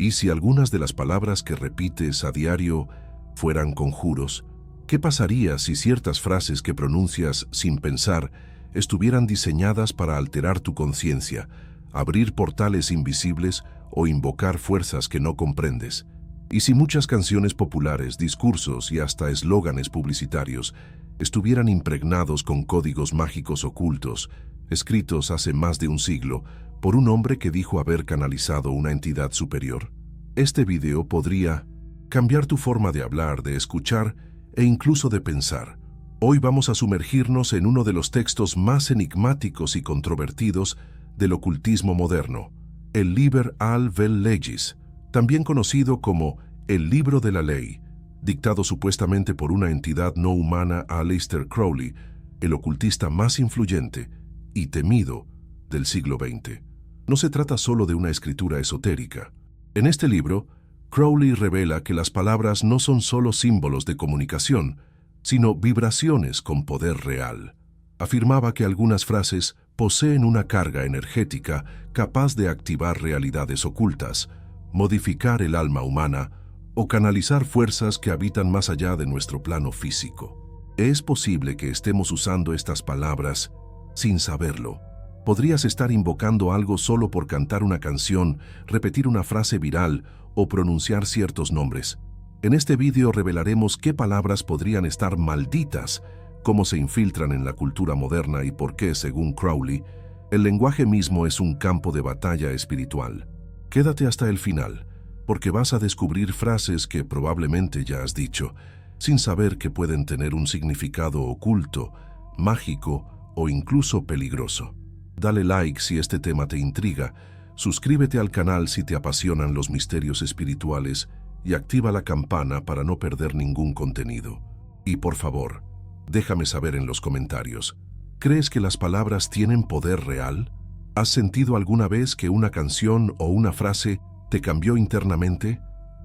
Y si algunas de las palabras que repites a diario fueran conjuros, ¿qué pasaría si ciertas frases que pronuncias sin pensar estuvieran diseñadas para alterar tu conciencia, abrir portales invisibles o invocar fuerzas que no comprendes? Y si muchas canciones populares, discursos y hasta eslóganes publicitarios estuvieran impregnados con códigos mágicos ocultos, escritos hace más de un siglo por un hombre que dijo haber canalizado una entidad superior? Este video podría cambiar tu forma de hablar, de escuchar e incluso de pensar. Hoy vamos a sumergirnos en uno de los textos más enigmáticos y controvertidos del ocultismo moderno, el Liber al vel Legis, también conocido como el Libro de la Ley, dictado supuestamente por una entidad no humana a Aleister Crowley, el ocultista más influyente y temido del siglo XX. No se trata solo de una escritura esotérica. En este libro, Crowley revela que las palabras no son solo símbolos de comunicación, sino vibraciones con poder real. Afirmaba que algunas frases poseen una carga energética capaz de activar realidades ocultas, modificar el alma humana o canalizar fuerzas que habitan más allá de nuestro plano físico. Es posible que estemos usando estas palabras sin saberlo. Podrías estar invocando algo solo por cantar una canción, repetir una frase viral o pronunciar ciertos nombres. En este vídeo revelaremos qué palabras podrían estar malditas, cómo se infiltran en la cultura moderna y por qué, según Crowley, el lenguaje mismo es un campo de batalla espiritual. Quédate hasta el final, porque vas a descubrir frases que probablemente ya has dicho, sin saber que pueden tener un significado oculto, mágico o incluso peligroso. Dale like si este tema te intriga, suscríbete al canal si te apasionan los misterios espirituales y activa la campana para no perder ningún contenido. Y por favor, déjame saber en los comentarios, ¿crees que las palabras tienen poder real? ¿Has sentido alguna vez que una canción o una frase te cambió internamente?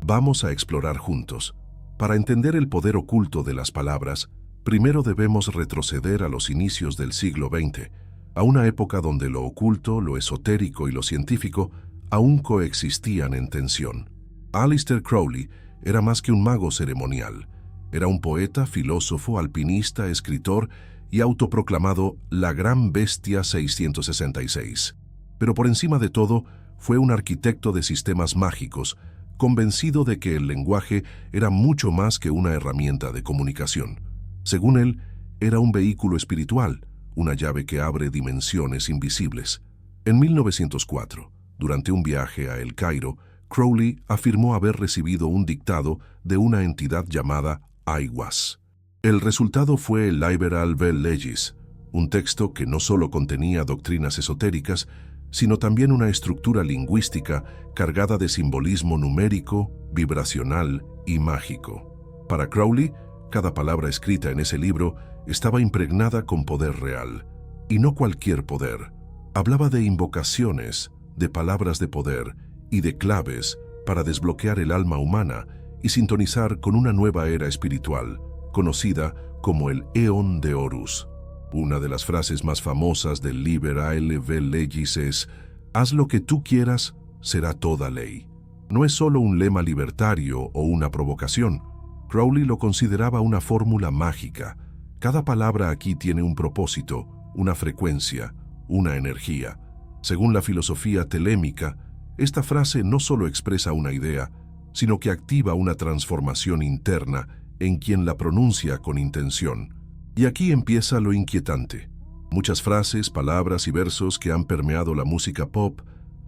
Vamos a explorar juntos. Para entender el poder oculto de las palabras, primero debemos retroceder a los inicios del siglo XX, a una época donde lo oculto, lo esotérico y lo científico aún coexistían en tensión. Aleister Crowley era más que un mago ceremonial. Era un poeta, filósofo, alpinista, escritor y autoproclamado la Gran Bestia 666. Pero por encima de todo, fue un arquitecto de sistemas mágicos, convencido de que el lenguaje era mucho más que una herramienta de comunicación. Según él, era un vehículo espiritual, una llave que abre dimensiones invisibles. En 1904, durante un viaje a El Cairo, Crowley afirmó haber recibido un dictado de una entidad llamada Aiwass. El resultado fue el Liber al vel Legis, un texto que no solo contenía doctrinas esotéricas, sino también una estructura lingüística cargada de simbolismo numérico, vibracional y mágico. Para Crowley, cada palabra escrita en ese libro estaba impregnada con poder real, y no cualquier poder. Hablaba de invocaciones, de palabras de poder y de claves para desbloquear el alma humana y sintonizar con una nueva era espiritual, conocida como el Eón de Horus. Una de las frases más famosas del Liber al vel Legis es: «Haz lo que tú quieras, será toda ley». No es solo un lema libertario o una provocación. Crowley lo consideraba una fórmula mágica. Cada palabra aquí tiene un propósito, una frecuencia, una energía. Según la filosofía telémica, esta frase no solo expresa una idea, sino que activa una transformación interna en quien la pronuncia con intención. Y aquí empieza lo inquietante. Muchas frases, palabras y versos que han permeado la música pop,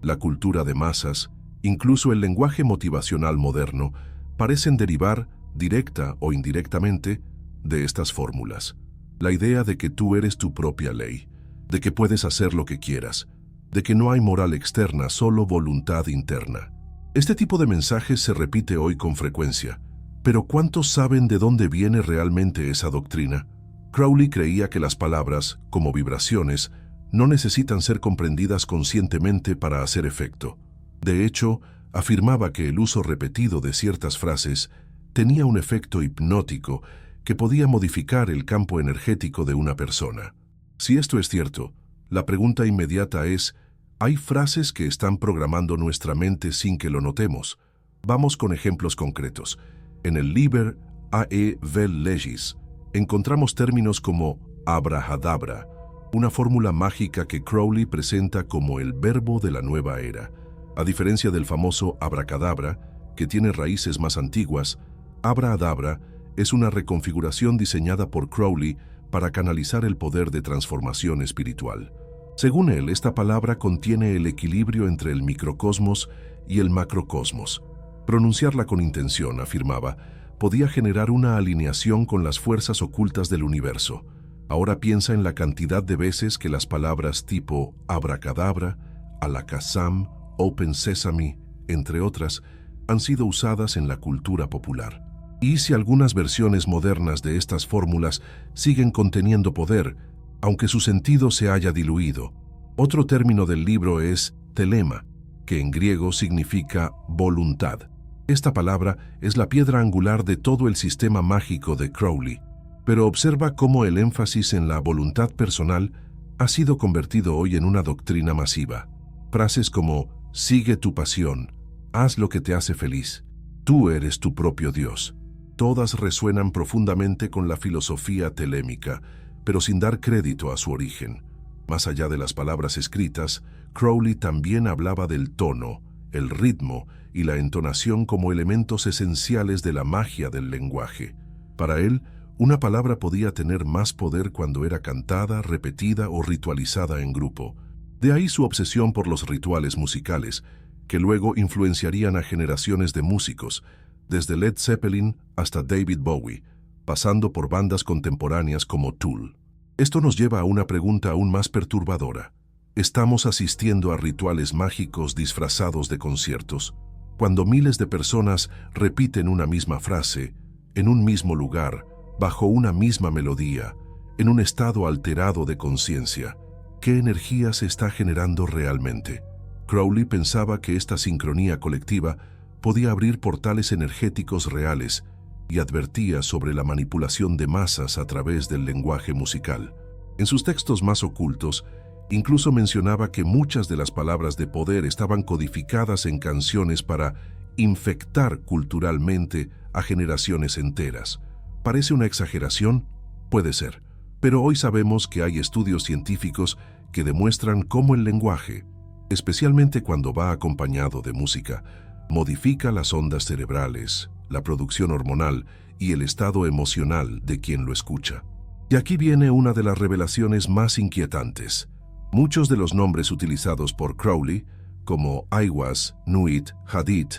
la cultura de masas, incluso el lenguaje motivacional moderno, parecen derivar, directa o indirectamente, de estas fórmulas. La idea de que tú eres tu propia ley, de que puedes hacer lo que quieras, de que no hay moral externa, solo voluntad interna. Este tipo de mensajes se repite hoy con frecuencia, pero ¿cuántos saben de dónde viene realmente esa doctrina? Crowley creía que las palabras, como vibraciones, no necesitan ser comprendidas conscientemente para hacer efecto. De hecho, afirmaba que el uso repetido de ciertas frases tenía un efecto hipnótico que podía modificar el campo energético de una persona. Si esto es cierto, la pregunta inmediata es, Hay frases que están programando nuestra mente sin que lo notemos. Vamos con ejemplos concretos. En el Liber AE Vel Legis encontramos términos como abrahadabra, una fórmula mágica que Crowley presenta como el verbo de la nueva era. A diferencia del famoso abracadabra, que tiene raíces más antiguas, abrahadabra es una reconfiguración diseñada por Crowley para canalizar el poder de transformación espiritual. Según él, esta palabra contiene el equilibrio entre el microcosmos y el macrocosmos. Pronunciarla con intención, afirmaba, podía generar una alineación con las fuerzas ocultas del universo. Ahora piensa en la cantidad de veces que las palabras tipo abracadabra, alakazam, open sesame, entre otras, han sido usadas en la cultura popular. Y si algunas versiones modernas de estas fórmulas siguen conteniendo poder, aunque su sentido se haya diluido. Otro término del libro es telema, que en griego significa voluntad. Esta palabra es la piedra angular de todo el sistema mágico de Crowley, pero observa cómo el énfasis en la voluntad personal ha sido convertido hoy en una doctrina masiva. Frases como sigue tu pasión, haz lo que te hace feliz, tú eres tu propio Dios. Todas resuenan profundamente con la filosofía telémica, pero sin dar crédito a su origen. Más allá de las palabras escritas, Crowley también hablaba del tono, el ritmo y la entonación como elementos esenciales de la magia del lenguaje. Para él, una palabra podía tener más poder cuando era cantada, repetida o ritualizada en grupo. De ahí su obsesión por los rituales musicales, que luego influenciarían a generaciones de músicos, desde Led Zeppelin hasta David Bowie, pasando por bandas contemporáneas como Tool. Esto nos lleva a una pregunta aún más perturbadora. ¿Estamos asistiendo a rituales mágicos disfrazados de conciertos? Cuando miles de personas repiten una misma frase, en un mismo lugar, bajo una misma melodía, en un estado alterado de conciencia, ¿qué energía se está generando realmente? Crowley pensaba que esta sincronía colectiva podía abrir portales energéticos reales y advertía sobre la manipulación de masas a través del lenguaje musical. En sus textos más ocultos, incluso mencionaba que muchas de las palabras de poder estaban codificadas en canciones para infectar culturalmente a generaciones enteras. ¿Parece una exageración? Puede ser, pero hoy sabemos que hay estudios científicos que demuestran cómo el lenguaje, especialmente cuando va acompañado de música, modifica las ondas cerebrales, la producción hormonal y el estado emocional de quien lo escucha. Y aquí viene una de las revelaciones más inquietantes. Muchos de los nombres utilizados por Crowley, como Aiwass, Nuit, Hadith,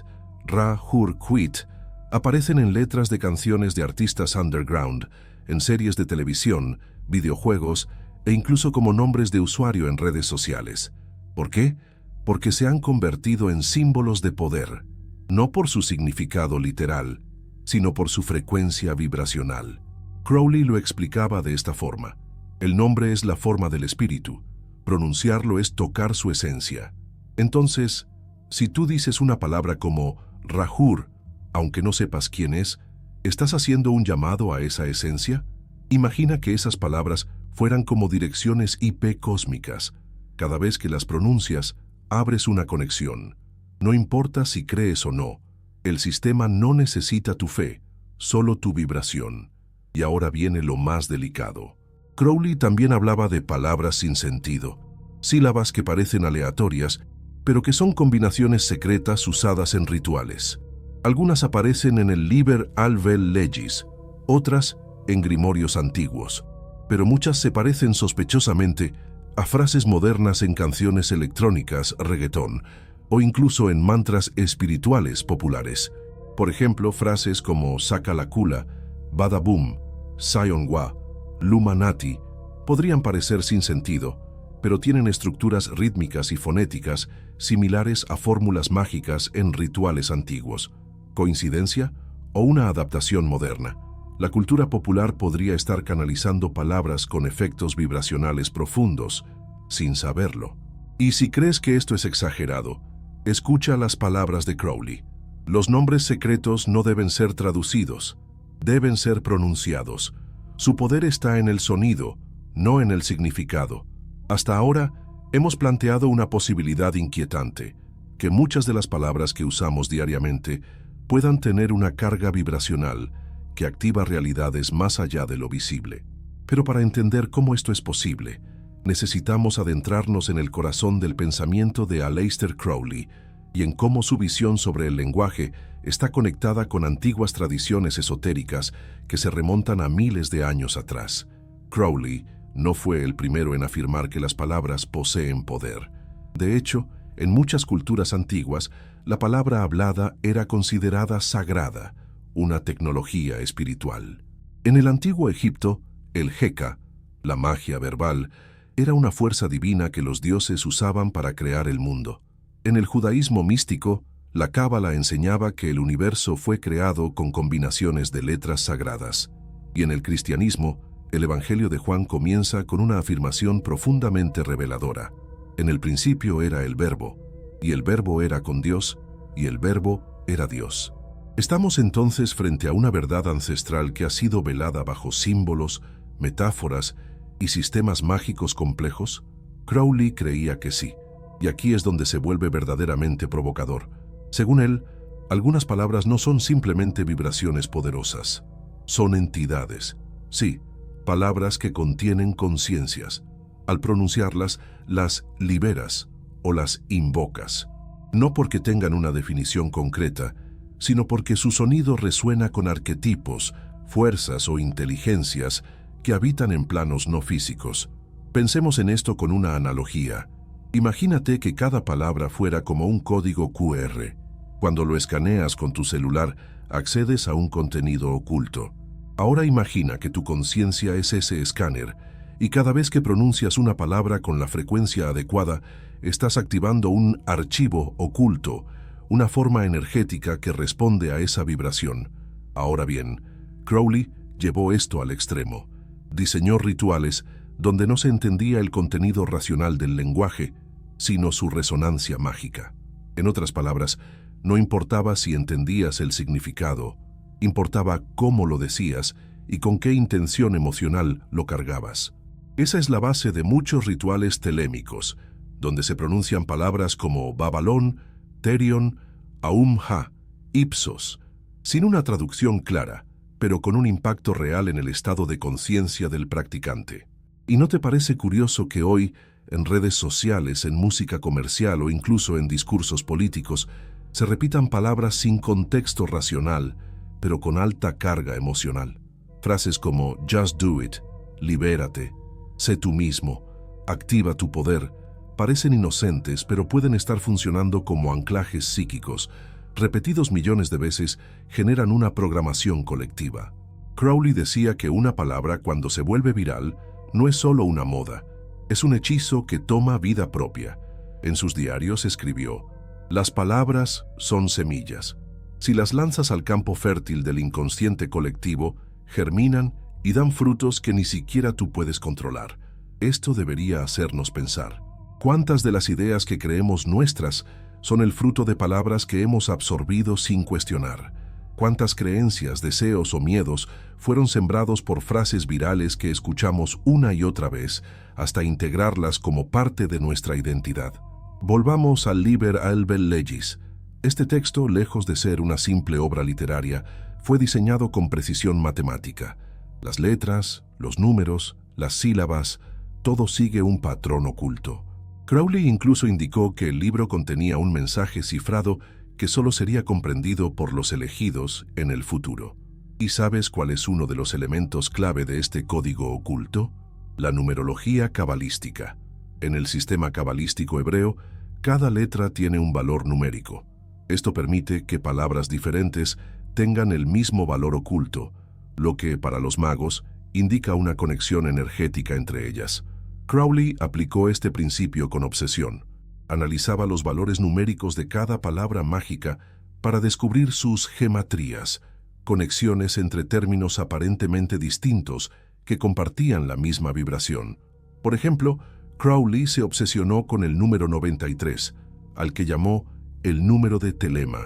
Ra-Hur-Khwit, aparecen en letras de canciones de artistas underground, en series de televisión, videojuegos e incluso como nombres de usuario en redes sociales. ¿Por qué? Porque se han convertido en símbolos de poder, no por su significado literal, sino por su frecuencia vibracional. Crowley lo explicaba de esta forma. El nombre es la forma del espíritu. Pronunciarlo es tocar su esencia. Entonces, si tú dices una palabra como Rahur, aunque no sepas quién es, ¿estás haciendo un llamado a esa esencia? Imagina que esas palabras fueran como direcciones IP cósmicas. Cada vez que las pronuncias, abres una conexión. No importa si crees o no, el sistema no necesita tu fe, solo tu vibración. Y ahora viene lo más delicado. Crowley también hablaba de palabras sin sentido, sílabas que parecen aleatorias, pero que son combinaciones secretas usadas en rituales. Algunas aparecen en el Liber Vel Legis, otras en grimorios antiguos, pero muchas se parecen sospechosamente a frases modernas en canciones electrónicas, reggaetón, o incluso en mantras espirituales populares. Por ejemplo, frases como Sakalakula, Badaboom, Sionwa, Lumanati, podrían parecer sin sentido, pero tienen estructuras rítmicas y fonéticas similares a fórmulas mágicas en rituales antiguos. ¿Coincidencia o una adaptación moderna? La cultura popular podría estar canalizando palabras con efectos vibracionales profundos, sin saberlo. Y si crees que esto es exagerado, escucha las palabras de Crowley. Los nombres secretos no deben ser traducidos, deben ser pronunciados. Su poder está en el sonido, no en el significado. Hasta ahora, Hemos planteado una posibilidad inquietante, que muchas de las palabras que usamos diariamente puedan tener una carga vibracional que activa realidades más allá de lo visible. Pero para entender cómo esto es posible, necesitamos adentrarnos en el corazón del pensamiento de Aleister Crowley y en cómo su visión sobre el lenguaje está conectada con antiguas tradiciones esotéricas que se remontan a miles de años atrás. Crowley no fue el primero en afirmar que las palabras poseen poder. De hecho, en muchas culturas antiguas, la palabra hablada era considerada sagrada, una tecnología espiritual. En el antiguo Egipto, el Heka, la magia verbal, era una fuerza divina que los dioses usaban para crear el mundo. En el judaísmo místico, la Cábala enseñaba que el universo fue creado con combinaciones de letras sagradas. Y en el cristianismo, el Evangelio de Juan comienza con una afirmación profundamente reveladora. En el principio era el Verbo, y el Verbo era con Dios, y el Verbo era Dios. ¿Estamos entonces frente a una verdad ancestral que ha sido velada bajo símbolos, metáforas y sistemas mágicos complejos? Crowley creía que sí, y aquí es donde se vuelve verdaderamente provocador. Según él, algunas palabras no son simplemente vibraciones poderosas, son entidades. Sí, palabras que contienen conciencias. Al pronunciarlas, las liberas o las invocas. No porque tengan una definición concreta, sino porque su sonido resuena con arquetipos, fuerzas o inteligencias que habitan en planos no físicos. Pensemos en esto con una analogía. Imagínate que cada palabra fuera como un código QR. Cuando lo escaneas con tu celular, accedes a un contenido oculto. Ahora imagina que tu conciencia es ese escáner y cada vez que pronuncias una palabra con la frecuencia adecuada, estás activando un archivo oculto, una forma energética que responde a esa vibración. Ahora bien, Crowley llevó esto al extremo. Diseñó rituales donde no se entendía el contenido racional del lenguaje, sino su resonancia mágica. En otras palabras, no importaba si entendías el significado, importaba cómo lo decías y con qué intención emocional lo cargabas. Esa es la base de muchos rituales telémicos, donde se pronuncian palabras como Babalón, Therion, Aum-Ha, Ipsos, sin una traducción clara, pero con un impacto real en el estado de conciencia del practicante. ¿Y no te parece curioso que hoy, en redes sociales, en música comercial o incluso en discursos políticos, se repitan palabras sin contexto racional, pero con alta carga emocional? Frases como "Just do it", "Libérate", "Sé tú mismo", "Activa tu poder", parecen inocentes, pero pueden estar funcionando como anclajes psíquicos. Repetidos millones de veces, generan una programación colectiva. Crowley decía que una palabra, cuando se vuelve viral, no es solo una moda, es un hechizo que toma vida propia. En sus diarios escribió: "Las palabras son semillas. Si las lanzas al campo fértil del inconsciente colectivo, germinan y dan frutos que ni siquiera tú puedes controlar". Esto debería hacernos pensar. ¿Cuántas de las ideas que creemos nuestras son el fruto de palabras que hemos absorbido sin cuestionar? ¿Cuántas creencias, deseos o miedos fueron sembrados por frases virales que escuchamos una y otra vez hasta integrarlas como parte de nuestra identidad? Volvamos al Liber Albel Legis. Este texto, lejos de ser una simple obra literaria, fue diseñado con precisión matemática. Las letras, los números, las sílabas, todo sigue un patrón oculto. Crowley incluso indicó que el libro contenía un mensaje cifrado que solo sería comprendido por los elegidos en el futuro. ¿Y sabes cuál es uno de los elementos clave de este código oculto? La numerología cabalística. En el sistema cabalístico hebreo, cada letra tiene un valor numérico. Esto permite que palabras diferentes tengan el mismo valor oculto, lo que, para los magos, indica una conexión energética entre ellas. Crowley aplicó este principio con obsesión. Analizaba los valores numéricos de cada palabra mágica para descubrir sus gematrías, conexiones entre términos aparentemente distintos que compartían la misma vibración. Por ejemplo, Crowley se obsesionó con el número 93, al que llamó el número de telema,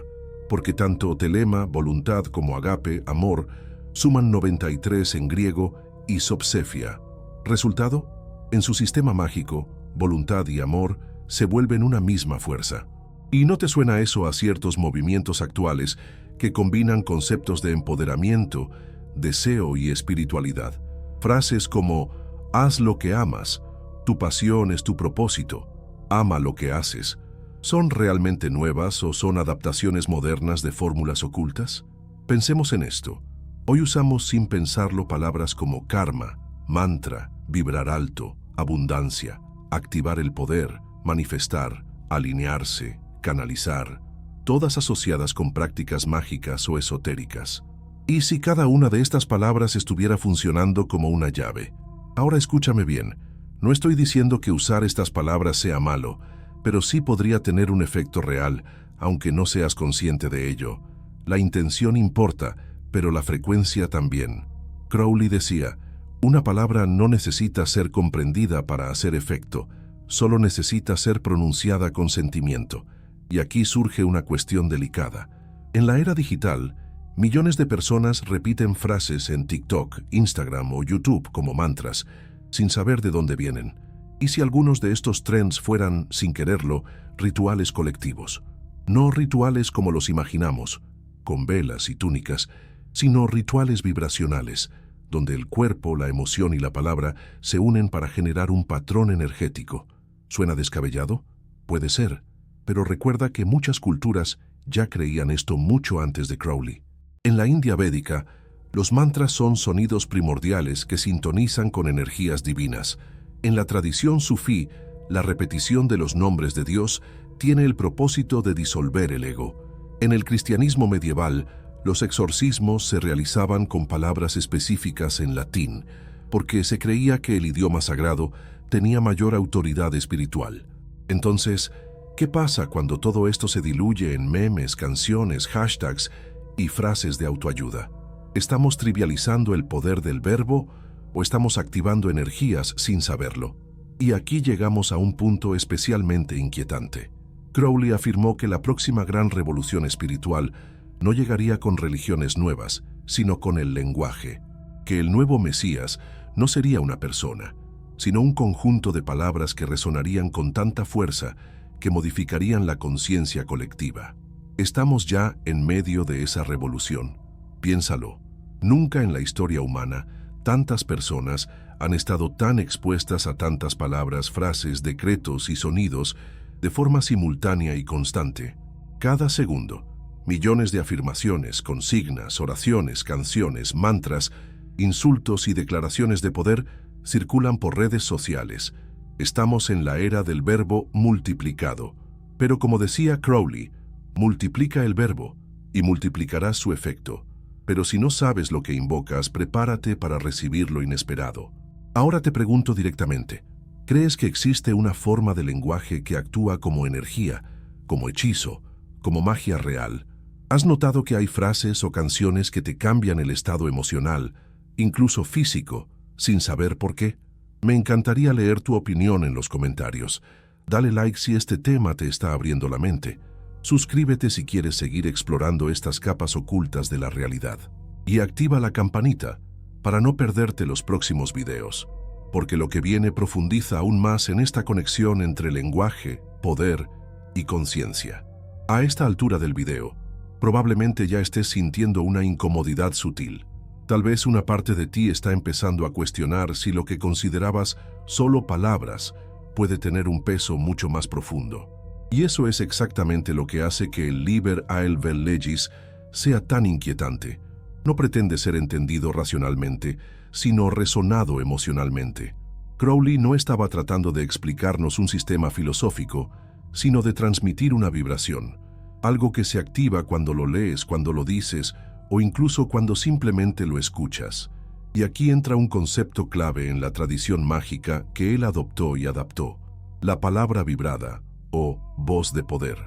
porque tanto telema, voluntad, como agape, amor, suman 93 en griego y sopsefia. ¿Resultado? En su sistema mágico, voluntad y amor se vuelven una misma fuerza. ¿Y no te suena eso a ciertos movimientos actuales que combinan conceptos de empoderamiento, deseo y espiritualidad? Frases como haz lo que amas, tu pasión es tu propósito, ama lo que haces, ¿son realmente nuevas o son adaptaciones modernas de fórmulas ocultas? Pensemos en esto. Hoy usamos sin pensarlo palabras como karma, mantra, vibrar alto, abundancia, activar el poder, manifestar, alinearse, canalizar, todas asociadas con prácticas mágicas o esotéricas. ¿Y si cada una de estas palabras estuviera funcionando como una llave? Ahora escúchame bien, no estoy diciendo que usar estas palabras sea malo, pero sí podría tener un efecto real, aunque no seas consciente de ello. La intención importa, pero la frecuencia también. Crowley decía, una palabra no necesita ser comprendida para hacer efecto, solo necesita ser pronunciada con sentimiento. Y aquí surge una cuestión delicada. En la era digital, millones de personas repiten frases en TikTok, Instagram o YouTube como mantras, sin saber de dónde vienen. ¿Y si algunos de estos trends fueran, sin quererlo, rituales colectivos? No rituales como los imaginamos, con velas y túnicas, sino rituales vibracionales, donde el cuerpo, la emoción y la palabra se unen para generar un patrón energético. ¿Suena descabellado? Puede ser, pero recuerda que muchas culturas ya creían esto mucho antes de Crowley. En la India védica, los mantras son sonidos primordiales que sintonizan con energías divinas. En la tradición sufí, la repetición de los nombres de Dios tiene el propósito de disolver el ego. En el cristianismo medieval, los exorcismos se realizaban con palabras específicas en latín, porque se creía que el idioma sagrado tenía mayor autoridad espiritual. Entonces, ¿qué pasa cuando todo esto se diluye en memes, canciones, hashtags y frases de autoayuda? ¿Estamos trivializando el poder del verbo o estamos activando energías sin saberlo? Y aquí llegamos a un punto especialmente inquietante. Crowley afirmó que la próxima gran revolución espiritual no llegaría con religiones nuevas, sino con el lenguaje, que el nuevo Mesías no sería una persona, sino un conjunto de palabras que resonarían con tanta fuerza que modificarían la conciencia colectiva. Estamos ya en medio de esa revolución. Piénsalo, nunca en la historia humana tantas personas han estado tan expuestas a tantas palabras, frases, decretos y sonidos de forma simultánea y constante. Cada segundo, millones de afirmaciones, consignas, oraciones, canciones, mantras, insultos y declaraciones de poder circulan por redes sociales. Estamos en la era del verbo multiplicado. Pero como decía Crowley, multiplica el verbo y multiplicarás su efecto. Pero si no sabes lo que invocas, prepárate para recibir lo inesperado. Ahora te pregunto directamente, ¿crees que existe una forma de lenguaje que actúa como energía, como hechizo, como magia real? ¿Has notado que hay frases o canciones que te cambian el estado emocional, incluso físico, sin saber por qué? Me encantaría leer tu opinión en los comentarios. Dale like si este tema te está abriendo la mente. Suscríbete si quieres seguir explorando estas capas ocultas de la realidad. Y activa la campanita para no perderte los próximos videos, porque lo que viene profundiza aún más en esta conexión entre lenguaje, poder y conciencia. A esta altura del video, probablemente ya estés sintiendo una incomodidad sutil. Tal vez una parte de ti está empezando a cuestionar si lo que considerabas solo palabras puede tener un peso mucho más profundo. Y eso es exactamente lo que hace que el Liber Aelvel Legis sea tan inquietante. No pretende ser entendido racionalmente, sino resonado emocionalmente. Crowley no estaba tratando de explicarnos un sistema filosófico, sino de transmitir una vibración, algo que se activa cuando lo lees, cuando lo dices, o incluso cuando simplemente lo escuchas. Y aquí entra un concepto clave en la tradición mágica que él adoptó y adaptó: la palabra vibrada, o voz de poder.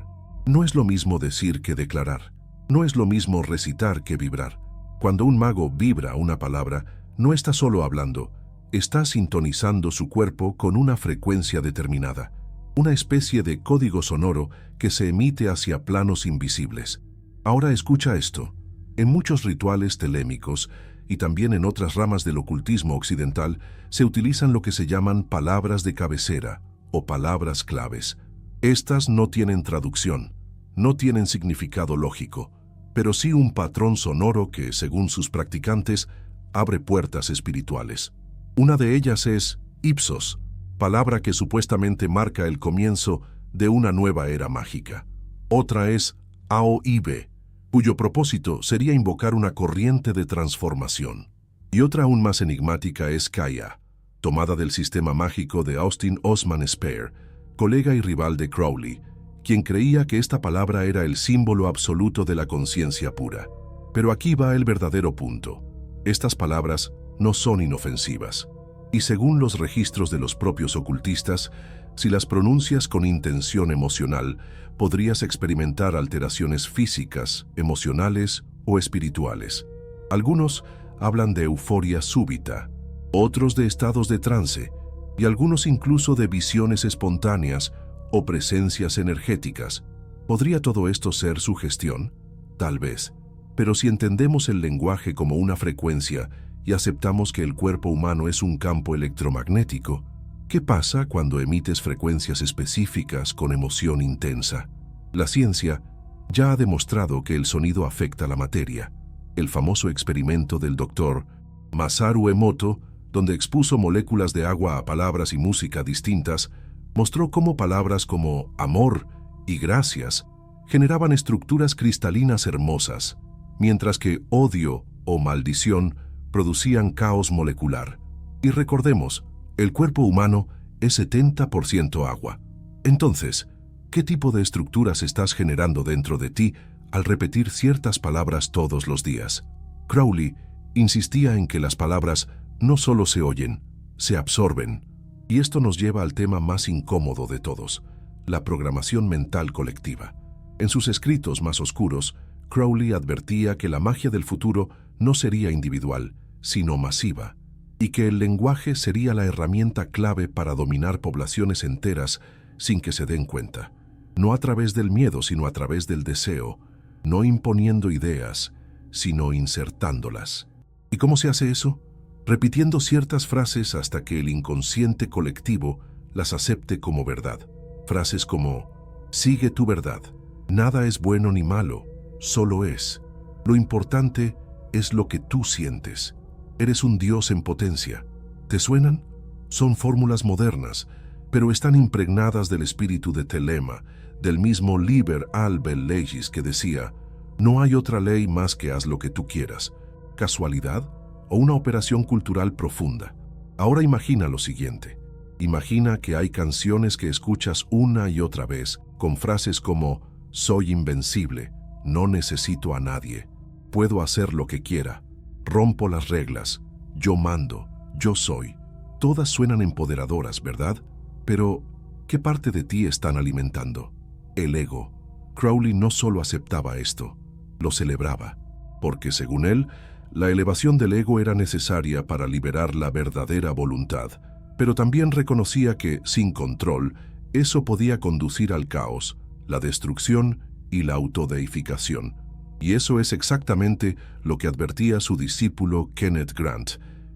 No es lo mismo decir que declarar. No es lo mismo recitar que vibrar. Cuando un mago vibra una palabra, no está solo hablando, está sintonizando su cuerpo con una frecuencia determinada, una especie de código sonoro que se emite hacia planos invisibles. Ahora escucha esto. En muchos rituales telémicos y también en otras ramas del ocultismo occidental se utilizan lo que se llaman palabras de cabecera o palabras claves. Estas no tienen traducción, no tienen significado lógico, pero sí un patrón sonoro que, según sus practicantes, abre puertas espirituales. Una de ellas es Ipsos, palabra que supuestamente marca el comienzo de una nueva era mágica. Otra es Aoibe, cuyo propósito sería invocar una corriente de transformación. Y otra aún más enigmática es Kaya, tomada del sistema mágico de Austin Osman Spare, colega y rival de Crowley, quien creía que esta palabra era el símbolo absoluto de la conciencia pura. Pero aquí va el verdadero punto. Estas palabras no son inofensivas. Y según los registros de los propios ocultistas, si las pronuncias con intención emocional, podrías experimentar alteraciones físicas, emocionales o espirituales. Algunos hablan de euforia súbita, otros de estados de trance, y algunos incluso de visiones espontáneas o presencias energéticas. ¿Podría todo esto ser sugestión? Tal vez. Pero si entendemos el lenguaje como una frecuencia y aceptamos que el cuerpo humano es un campo electromagnético, ¿qué pasa cuando emites frecuencias específicas con emoción intensa? La ciencia ya ha demostrado que el sonido afecta la materia. El famoso experimento del doctor Masaru Emoto, donde expuso moléculas de agua a palabras y música distintas, mostró cómo palabras como amor y gracias generaban estructuras cristalinas hermosas, mientras que odio o maldición producían caos molecular. Y recordemos, el cuerpo humano es 70% agua. Entonces, ¿qué tipo de estructuras estás generando dentro de ti al repetir ciertas palabras todos los días? Crowley insistía en que las palabras no solo se oyen, se absorben. Y esto nos lleva al tema más incómodo de todos, la programación mental colectiva. En sus escritos más oscuros, Crowley advertía que la magia del futuro no sería individual, sino masiva, y que el lenguaje sería la herramienta clave para dominar poblaciones enteras sin que se den cuenta. No a través del miedo, sino a través del deseo, no imponiendo ideas, sino insertándolas. ¿Y cómo se hace eso? Repitiendo ciertas frases hasta que el inconsciente colectivo las acepte como verdad. Frases como, sigue tu verdad, nada es bueno ni malo, solo es. Lo importante es lo que tú sientes. Eres un dios en potencia. ¿Te suenan? Son fórmulas modernas, pero están impregnadas del espíritu de Telema, del mismo Liber Albel Legis que decía, no hay otra ley más que haz lo que tú quieras. ¿Casualidad? ¿O una operación cultural profunda? Ahora imagina lo siguiente. Imagina que hay canciones que escuchas una y otra vez, con frases como, soy invencible, no necesito a nadie, puedo hacer lo que quiera, rompo las reglas, yo mando, yo soy. Todas suenan empoderadoras, ¿verdad? Pero, ¿qué parte de ti están alimentando? El ego. Crowley no solo aceptaba esto, lo celebraba, porque según él, la elevación del ego era necesaria para liberar la verdadera voluntad, pero también reconocía que, sin control, eso podía conducir al caos, la destrucción y la autodeificación. Y eso es exactamente lo que advertía su discípulo Kenneth Grant,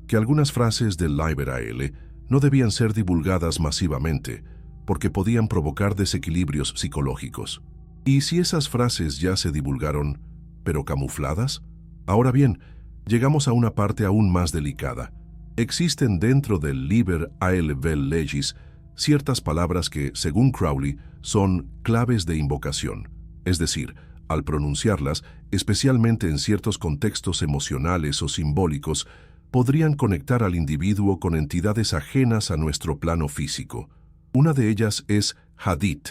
que algunas frases del Liber AL no debían ser divulgadas masivamente, porque podían provocar desequilibrios psicológicos. ¿Y si esas frases ya se divulgaron, pero camufladas? Ahora bien, llegamos a una parte aún más delicada. Existen dentro del Liber Vel Legis ciertas palabras que, según Crowley, son claves de invocación. Es decir, al pronunciarlas, especialmente en ciertos contextos emocionales o simbólicos, podrían conectar al individuo con entidades ajenas a nuestro plano físico. Una de ellas es Hadith,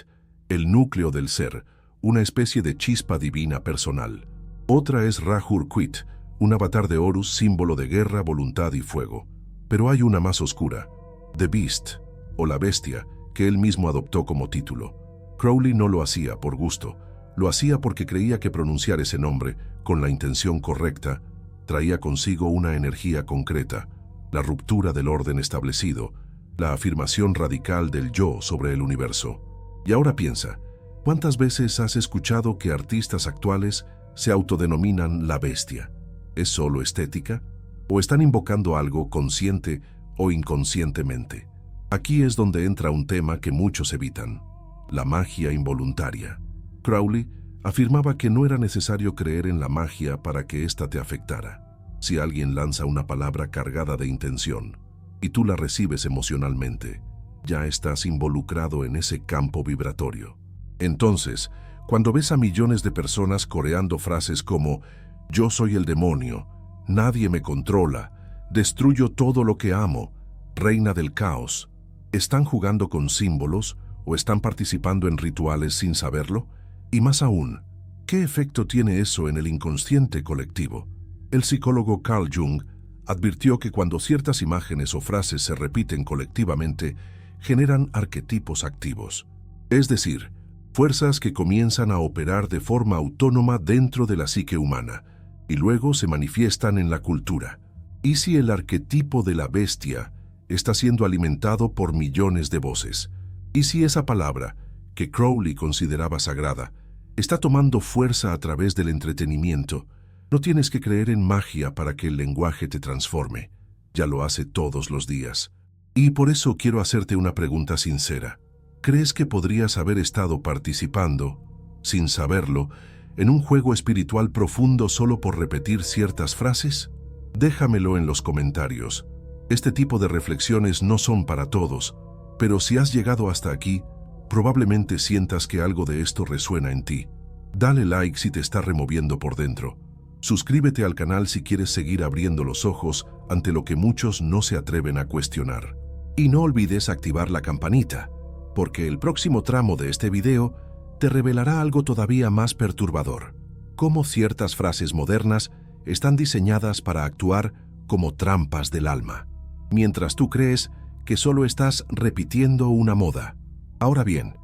el núcleo del ser, una especie de chispa divina personal. Otra es Ra-Hoor-Quit, un avatar de Horus, símbolo de guerra, voluntad y fuego. Pero hay una más oscura, The Beast, o la bestia, que él mismo adoptó como título. Crowley no lo hacía por gusto, lo hacía porque creía que pronunciar ese nombre, con la intención correcta, traía consigo una energía concreta, la ruptura del orden establecido, la afirmación radical del yo sobre el universo. Y ahora piensa, ¿cuántas veces has escuchado que artistas actuales se autodenominan la bestia? ¿Es solo estética? ¿O están invocando algo consciente o inconscientemente? Aquí es donde entra un tema que muchos evitan: la magia involuntaria. Crowley afirmaba que no era necesario creer en la magia para que ésta te afectara. Si alguien lanza una palabra cargada de intención y tú la recibes emocionalmente, ya estás involucrado en ese campo vibratorio. Entonces, cuando ves a millones de personas coreando frases como «Yo soy el demonio», «Nadie me controla», «Destruyo todo lo que amo», «Reina del caos», ¿están jugando con símbolos o están participando en rituales sin saberlo? Y más aún, ¿qué efecto tiene eso en el inconsciente colectivo? El psicólogo Carl Jung advirtió que cuando ciertas imágenes o frases se repiten colectivamente, generan arquetipos activos. Es decir, fuerzas que comienzan a operar de forma autónoma dentro de la psique humana y luego se manifiestan en la cultura. ¿Y si el arquetipo de la bestia está siendo alimentado por millones de voces? ¿Y si esa palabra, que Crowley consideraba sagrada, está tomando fuerza a través del entretenimiento? No tienes que creer en magia para que el lenguaje te transforme. Ya lo hace todos los días. Y por eso quiero hacerte una pregunta sincera. ¿Crees que podrías haber estado participando, sin saberlo, en un juego espiritual profundo solo por repetir ciertas frases? Déjamelo en los comentarios. Este tipo de reflexiones no son para todos, pero si has llegado hasta aquí, probablemente sientas que algo de esto resuena en ti. Dale like si te está removiendo por dentro. Suscríbete al canal si quieres seguir abriendo los ojos ante lo que muchos no se atreven a cuestionar. Y no olvides activar la campanita, porque el próximo tramo de este video te revelará algo todavía más perturbador: cómo ciertas frases modernas están diseñadas para actuar como trampas del alma, mientras tú crees que solo estás repitiendo una moda. Ahora bien,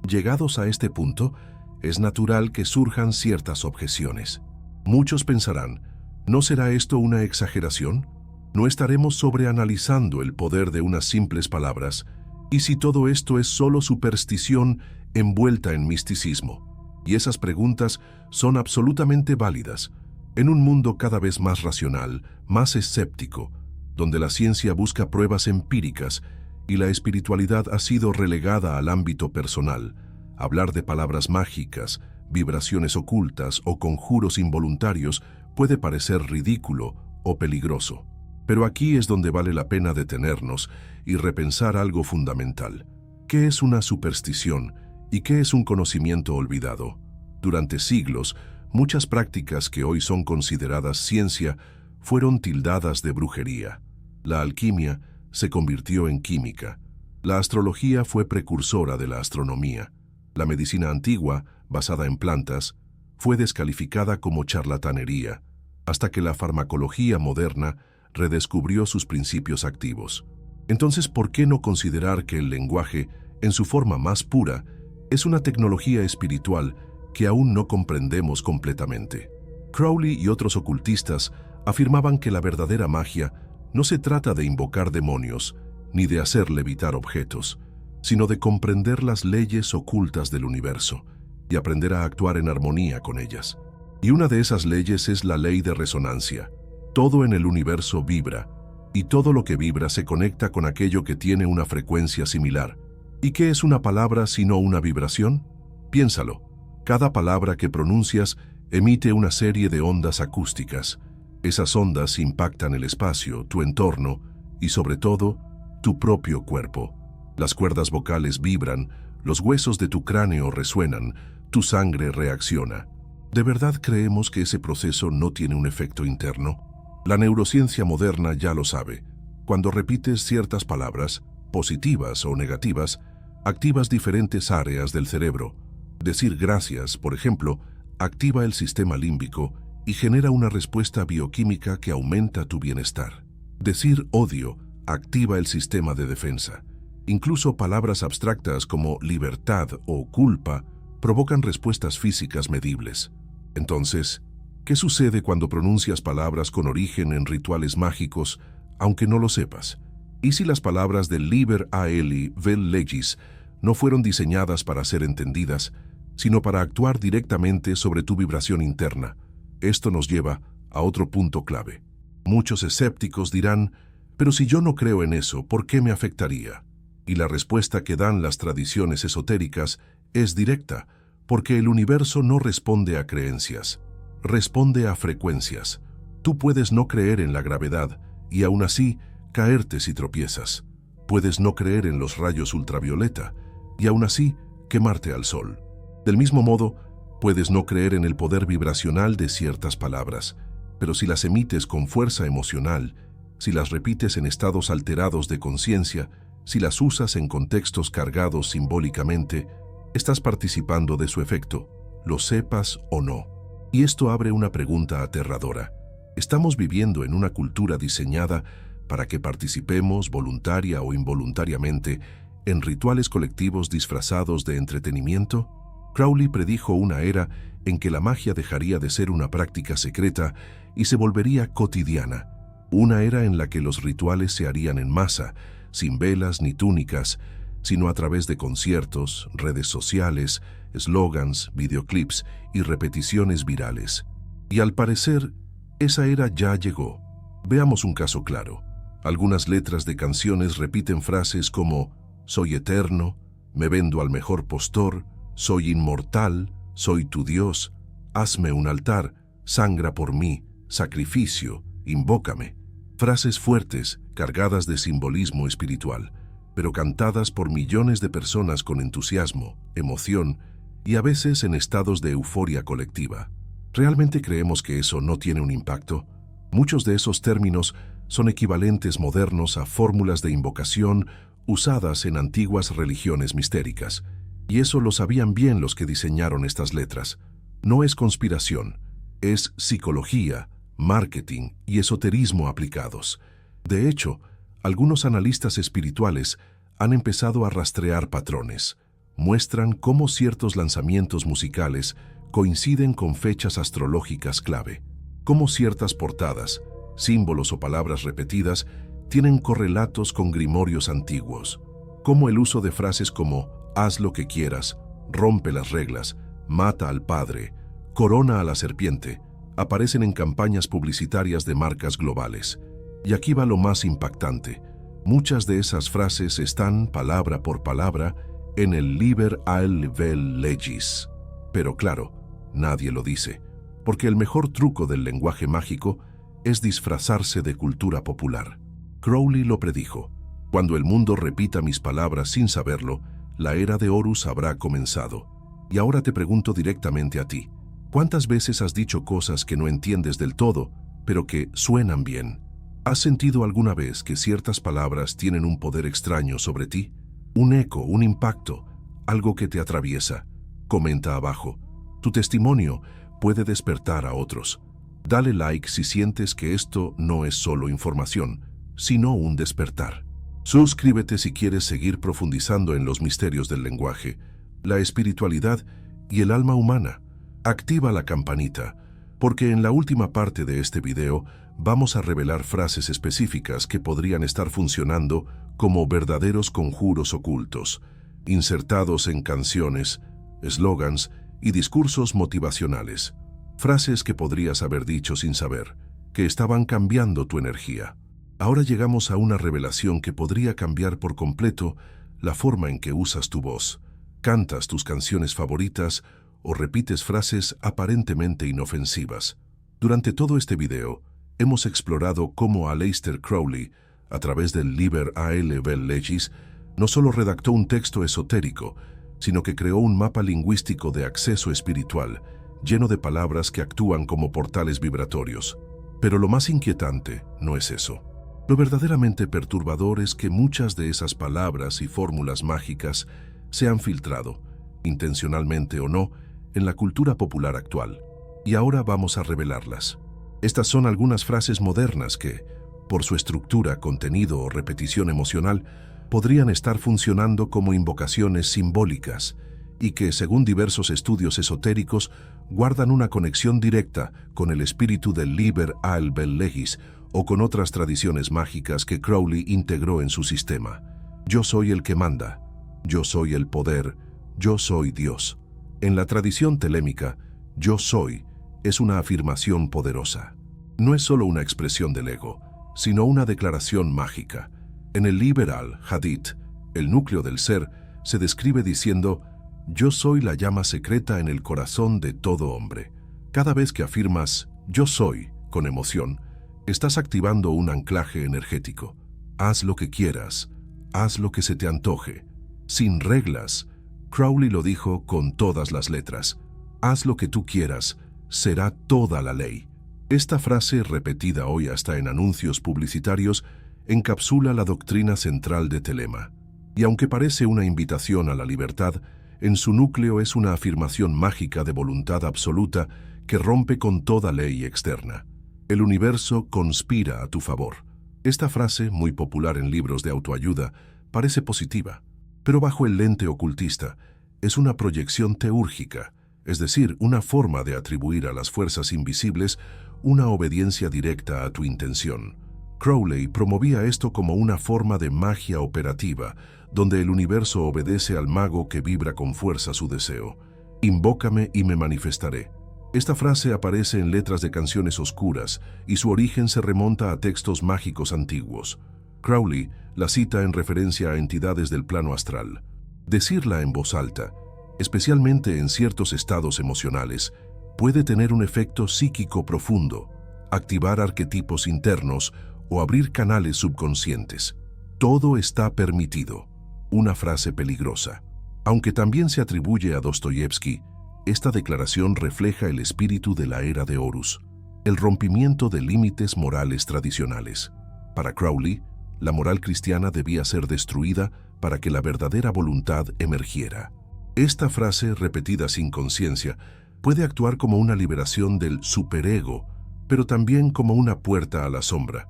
llegados a este punto, es natural que surjan ciertas objeciones. Muchos pensarán, ¿no será esto una exageración? ¿No estaremos sobreanalizando el poder de unas simples palabras? ¿Y si todo esto es solo superstición envuelta en misticismo? Y esas preguntas son absolutamente válidas. En un mundo cada vez más racional, más escéptico, donde la ciencia busca pruebas empíricas y la espiritualidad ha sido relegada al ámbito personal, hablar de palabras mágicas, vibraciones ocultas o conjuros involuntarios puede parecer ridículo o peligroso. Pero aquí es donde vale la pena detenernos y repensar algo fundamental. ¿Qué es una superstición y qué es un conocimiento olvidado? Durante siglos, muchas prácticas que hoy son consideradas ciencia fueron tildadas de brujería. La alquimia se convirtió en química. La astrología fue precursora de la astronomía. La medicina antigua, basada en plantas, fue descalificada como charlatanería, hasta que la farmacología moderna redescubrió sus principios activos. Entonces, ¿por qué no considerar que el lenguaje, en su forma más pura, es una tecnología espiritual que aún no comprendemos completamente? Crowley y otros ocultistas afirmaban que la verdadera magia no se trata de invocar demonios, ni de hacer levitar objetos, sino de comprender las leyes ocultas del universo y aprender a actuar en armonía con ellas. Y una de esas leyes es la ley de resonancia. Todo en el universo vibra, y todo lo que vibra se conecta con aquello que tiene una frecuencia similar. ¿Y qué es una palabra sino una vibración? Piénsalo. Cada palabra que pronuncias emite una serie de ondas acústicas. Esas ondas impactan el espacio, tu entorno y, sobre todo, tu propio cuerpo. Las cuerdas vocales vibran, los huesos de tu cráneo resuenan, tu sangre reacciona. ¿De verdad creemos que ese proceso no tiene un efecto interno? La neurociencia moderna ya lo sabe. Cuando repites ciertas palabras, positivas o negativas, activas diferentes áreas del cerebro. Decir gracias, por ejemplo, activa el sistema límbico y genera una respuesta bioquímica que aumenta tu bienestar. Decir odio activa el sistema de defensa. Incluso palabras abstractas como libertad o culpa provocan respuestas físicas medibles. Entonces, ¿qué sucede cuando pronuncias palabras con origen en rituales mágicos, aunque no lo sepas? ¿Y si las palabras del Liber Aeli Vel Legis no fueron diseñadas para ser entendidas, sino para actuar directamente sobre tu vibración interna? Esto nos lleva a otro punto clave. Muchos escépticos dirán, pero si yo no creo en eso, ¿por qué me afectaría? Y la respuesta que dan las tradiciones esotéricas es directa, porque el universo no responde a creencias, responde a frecuencias. Tú puedes no creer en la gravedad y aún así caerte si tropiezas. Puedes no creer en los rayos ultravioleta y aún así quemarte al sol. Del mismo modo, puedes no creer en el poder vibracional de ciertas palabras, pero si las emites con fuerza emocional, si las repites en estados alterados de conciencia, si las usas en contextos cargados simbólicamente, estás participando de su efecto, lo sepas o no. Y esto abre una pregunta aterradora. ¿Estamos viviendo en una cultura diseñada para que participemos, voluntaria o involuntariamente, en rituales colectivos disfrazados de entretenimiento? Crowley predijo una era en que la magia dejaría de ser una práctica secreta y se volvería cotidiana. Una era en la que los rituales se harían en masa, sin velas ni túnicas, sino a través de conciertos, redes sociales, eslogans, videoclips y repeticiones virales. Y al parecer, esa era ya llegó. Veamos un caso claro. Algunas letras de canciones repiten frases como «Soy eterno», «Me vendo al mejor postor», «Soy inmortal», «Soy tu Dios», «Hazme un altar», «Sangra por mí», «Sacrificio», «Invócame». Frases fuertes, cargadas de simbolismo espiritual, pero cantadas por millones de personas con entusiasmo, emoción y a veces en estados de euforia colectiva. ¿Realmente creemos que eso no tiene un impacto? Muchos de esos términos son equivalentes modernos a fórmulas de invocación usadas en antiguas religiones mistéricas. Y eso lo sabían bien los que diseñaron estas letras. No es conspiración, es psicología, marketing y esoterismo aplicados. De hecho, algunos analistas espirituales han empezado a rastrear patrones. Muestran cómo ciertos lanzamientos musicales coinciden con fechas astrológicas clave, cómo ciertas portadas, símbolos o palabras repetidas tienen correlatos con grimorios antiguos, cómo el uso de frases como «haz lo que quieras», «rompe las reglas», «mata al padre», «corona a la serpiente» aparecen en campañas publicitarias de marcas globales. Y aquí va lo más impactante. Muchas de esas frases están, palabra por palabra, en el Liber AEL Legis. Pero claro, nadie lo dice, porque el mejor truco del lenguaje mágico es disfrazarse de cultura popular. Crowley lo predijo. Cuando el mundo repita mis palabras sin saberlo, la era de Horus habrá comenzado. Y ahora te pregunto directamente a ti. ¿Cuántas veces has dicho cosas que no entiendes del todo, pero que suenan bien? ¿Has sentido alguna vez que ciertas palabras tienen un poder extraño sobre ti? Un eco, un impacto, algo que te atraviesa. Comenta abajo. Tu testimonio puede despertar a otros. Dale like si sientes que esto no es solo información, sino un despertar. Suscríbete si quieres seguir profundizando en los misterios del lenguaje, la espiritualidad y el alma humana. Activa la campanita, porque en la última parte de este video vamos a revelar frases específicas que podrían estar funcionando como verdaderos conjuros ocultos, insertados en canciones, eslogans y discursos motivacionales. Frases que podrías haber dicho sin saber, que estaban cambiando tu energía. Ahora llegamos a una revelación que podría cambiar por completo la forma en que usas tu voz, cantas tus canciones favoritas o repites frases aparentemente inofensivas. Durante todo este video, hemos explorado cómo Aleister Crowley, a través del Liber AEL Legis, no solo redactó un texto esotérico, sino que creó un mapa lingüístico de acceso espiritual, lleno de palabras que actúan como portales vibratorios. Pero lo más inquietante no es eso. Lo verdaderamente perturbador es que muchas de esas palabras y fórmulas mágicas se han filtrado, intencionalmente o no, en la cultura popular actual. Y ahora vamos a revelarlas. Estas son algunas frases modernas que, por su estructura, contenido o repetición emocional, podrían estar funcionando como invocaciones simbólicas y que, según diversos estudios esotéricos, guardan una conexión directa con el espíritu del Liber AEL Legis o con otras tradiciones mágicas que Crowley integró en su sistema. Yo soy el que manda, yo soy el poder, yo soy Dios. En la tradición telémica, yo soy es una afirmación poderosa. No es solo una expresión del ego, sino una declaración mágica. En el Liber Al-Hadith, El núcleo del ser se describe diciendo: yo soy la llama secreta en el corazón de todo hombre. Cada vez que afirmas yo soy con emoción, estás activando un anclaje energético. Haz lo que quieras, haz lo que se te antoje, sin reglas. Crowley lo dijo con todas las letras: haz lo que tú quieras, será toda la ley. Esta frase, repetida hoy hasta en anuncios publicitarios, encapsula la doctrina central de Thelema. Y aunque parece una invitación a la libertad, en su núcleo es una afirmación mágica de voluntad absoluta que rompe con toda ley externa. El universo conspira a tu favor. Esta frase, muy popular en libros de autoayuda, parece positiva, pero bajo el lente ocultista es una proyección teúrgica, es decir, una forma de atribuir a las fuerzas invisibles una obediencia directa a tu intención. Crowley promovía esto como una forma de magia operativa, donde el universo obedece al mago que vibra con fuerza su deseo. Invócame y me manifestaré. Esta frase aparece en letras de canciones oscuras y su origen se remonta a textos mágicos antiguos. Crowley la cita en referencia a entidades del plano astral. Decirla en voz alta, especialmente en ciertos estados emocionales, puede tener un efecto psíquico profundo, activar arquetipos internos o abrir canales subconscientes. Todo está permitido. Una frase peligrosa. Aunque también se atribuye a Dostoyevsky, esta declaración refleja el espíritu de la era de Horus, el rompimiento de límites morales tradicionales. Para Crowley, la moral cristiana debía ser destruida para que la verdadera voluntad emergiera. Esta frase, repetida sin conciencia, puede actuar como una liberación del superego, pero también como una puerta a la sombra.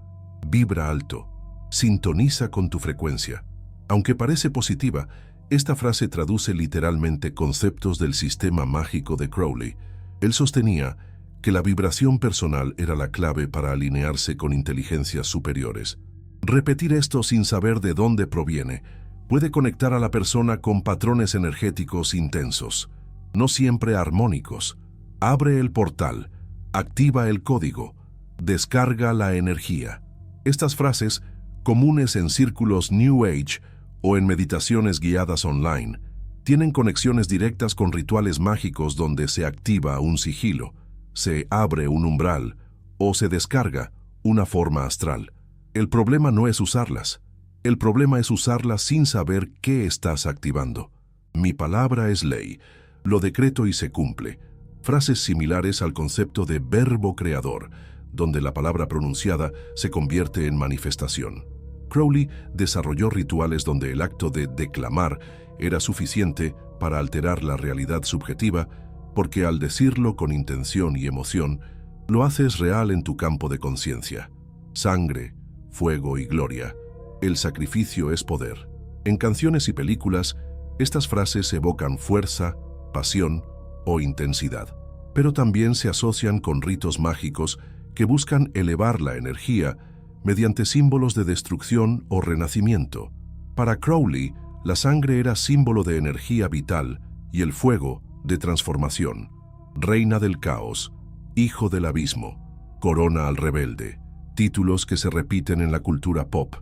Vibra alto, sintoniza con tu frecuencia. Aunque parece positiva, esta frase traduce literalmente conceptos del sistema mágico de Crowley. Él sostenía que la vibración personal era la clave para alinearse con inteligencias superiores. Repetir esto sin saber de dónde proviene puede conectar a la persona con patrones energéticos intensos, no siempre armónicos. Abre el portal, activa el código, descarga la energía. Estas frases, comunes en círculos New Age o en meditaciones guiadas online, tienen conexiones directas con rituales mágicos donde se activa un sigilo, se abre un umbral o se descarga una forma astral. El problema no es usarlas. El problema es usarlas sin saber qué estás activando. Mi palabra es ley. Lo decreto y se cumple. Frases similares al concepto de verbo creador, donde la palabra pronunciada se convierte en manifestación. Crowley desarrolló rituales donde el acto de declamar era suficiente para alterar la realidad subjetiva, porque al decirlo con intención y emoción, lo haces real en tu campo de conciencia. Sangre, fuego y gloria. El sacrificio es poder. En canciones y películas, estas frases evocan fuerza, pasión o intensidad, pero también se asocian con ritos mágicos que buscan elevar la energía mediante símbolos de destrucción o renacimiento. Para Crowley, la sangre era símbolo de energía vital y el fuego de transformación. Reina del caos, hijo del abismo, corona al rebelde, títulos que se repiten en la cultura pop.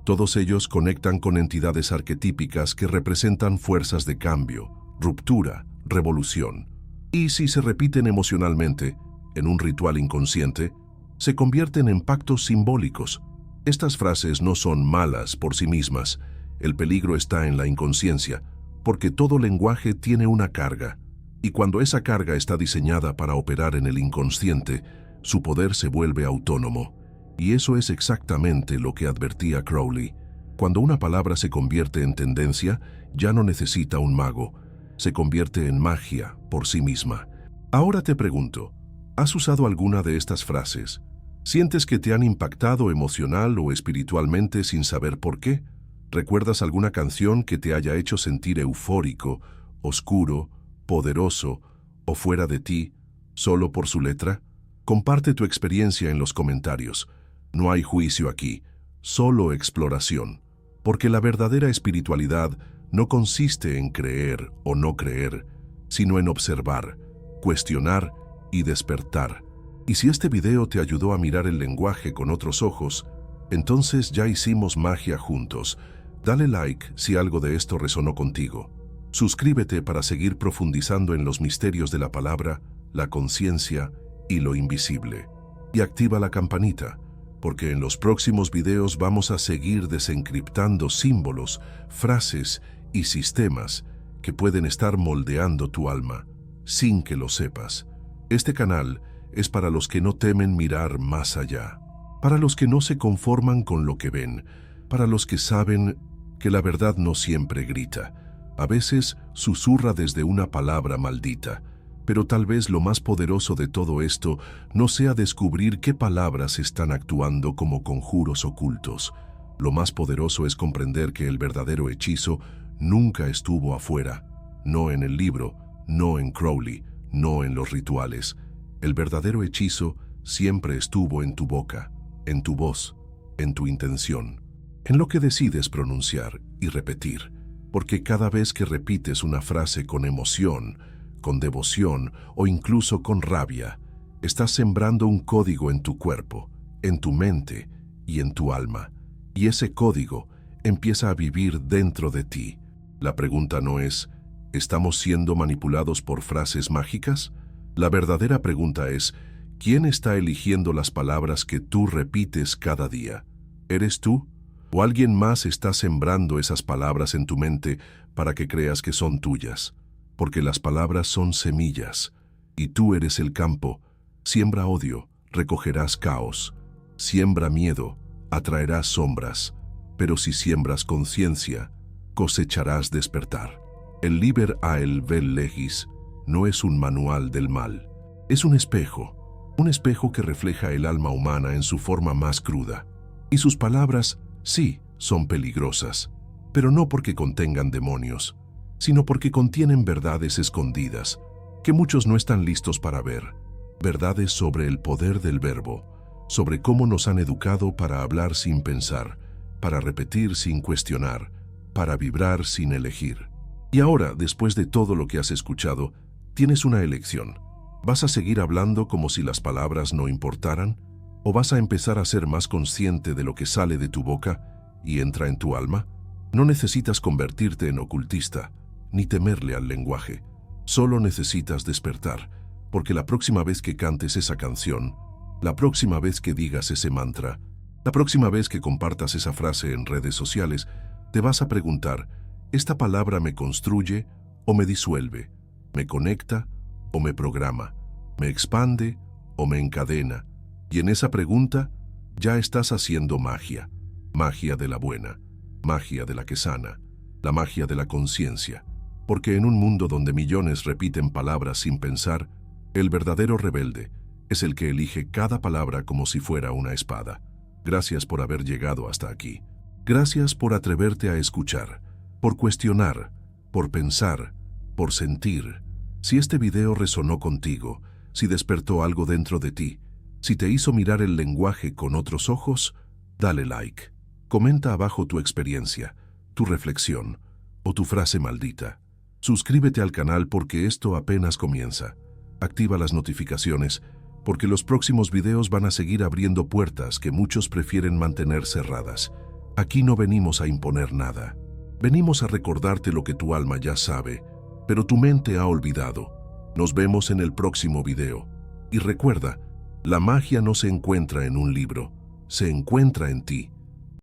Todos ellos conectan con entidades arquetípicas que representan fuerzas de cambio, ruptura, revolución. Y si se repiten emocionalmente, en un ritual inconsciente, se convierten en pactos simbólicos. Estas frases no son malas por sí mismas. El peligro está en la inconsciencia, porque todo lenguaje tiene una carga, y cuando esa carga está diseñada para operar en el inconsciente, su poder se vuelve autónomo. Y eso es exactamente lo que advertía Crowley. Cuando una palabra se convierte en tendencia, ya no necesita un mago, se convierte en magia por sí misma. Ahora te pregunto, ¿has usado alguna de estas frases? ¿Sientes que te han impactado emocional o espiritualmente sin saber por qué? ¿Recuerdas alguna canción que te haya hecho sentir eufórico, oscuro, poderoso o fuera de ti, solo por su letra? Comparte tu experiencia en los comentarios. No hay juicio aquí, solo exploración. Porque la verdadera espiritualidad no consiste en creer o no creer, sino en observar, cuestionar y despertar. Y si este video te ayudó a mirar el lenguaje con otros ojos, entonces ya hicimos magia juntos. Dale like si algo de esto resonó contigo. Suscríbete para seguir profundizando en los misterios de la palabra, la conciencia y lo invisible. Y activa la campanita, porque en los próximos videos vamos a seguir desencriptando símbolos, frases y sistemas que pueden estar moldeando tu alma, sin que lo sepas. Este canal es para los que no temen mirar más allá, para los que no se conforman con lo que ven, para los que saben que la verdad no siempre grita. A veces susurra desde una palabra maldita, pero tal vez lo más poderoso de todo esto no sea descubrir qué palabras están actuando como conjuros ocultos. Lo más poderoso es comprender que el verdadero hechizo nunca estuvo afuera, no en el libro, no en Crowley, no en los rituales. El verdadero hechizo siempre estuvo en tu boca, en tu voz, en tu intención, en lo que decides pronunciar y repetir. Porque cada vez que repites una frase con emoción, con devoción o incluso con rabia, estás sembrando un código en tu cuerpo, en tu mente y en tu alma. Y ese código empieza a vivir dentro de ti. La pregunta no es, ¿estamos siendo manipulados por frases mágicas? La verdadera pregunta es, ¿quién está eligiendo las palabras que tú repites cada día? ¿Eres tú? ¿O alguien más está sembrando esas palabras en tu mente para que creas que son tuyas? Porque las palabras son semillas, y tú eres el campo. Siembra odio, recogerás caos. Siembra miedo, atraerás sombras. Pero si siembras conciencia, cosecharás despertar. El Liber Ael Vel Legis no es un manual del mal. Es un espejo que refleja el alma humana en su forma más cruda. Y sus palabras, sí, son peligrosas, pero no porque contengan demonios, sino porque contienen verdades escondidas, que muchos no están listos para ver. Verdades sobre el poder del verbo, sobre cómo nos han educado para hablar sin pensar, para repetir sin cuestionar, para vibrar sin elegir. Y ahora, después de todo lo que has escuchado, tienes una elección. ¿Vas a seguir hablando como si las palabras no importaran? ¿O vas a empezar a ser más consciente de lo que sale de tu boca y entra en tu alma? No necesitas convertirte en ocultista, ni temerle al lenguaje. Solo necesitas despertar, porque la próxima vez que cantes esa canción, la próxima vez que digas ese mantra, la próxima vez que compartas esa frase en redes sociales, te vas a preguntar, ¿esta palabra me construye o me disuelve? ¿Me conecta o me programa? ¿Me expande o me encadena? Y en esa pregunta ya estás haciendo magia. Magia de la buena, magia de la que sana, la magia de la conciencia. Porque en un mundo donde millones repiten palabras sin pensar, el verdadero rebelde es el que elige cada palabra como si fuera una espada. Gracias por haber llegado hasta aquí. Gracias por atreverte a escuchar, por cuestionar, por pensar, por sentir. Si este video resonó contigo, si despertó algo dentro de ti, si te hizo mirar el lenguaje con otros ojos, dale like. Comenta abajo tu experiencia, tu reflexión o tu frase maldita. Suscríbete al canal porque esto apenas comienza. Activa las notificaciones porque los próximos videos van a seguir abriendo puertas que muchos prefieren mantener cerradas. Aquí no venimos a imponer nada. Venimos a recordarte lo que tu alma ya sabe, pero tu mente ha olvidado. Nos vemos en el próximo video. Y recuerda, la magia no se encuentra en un libro, se encuentra en ti.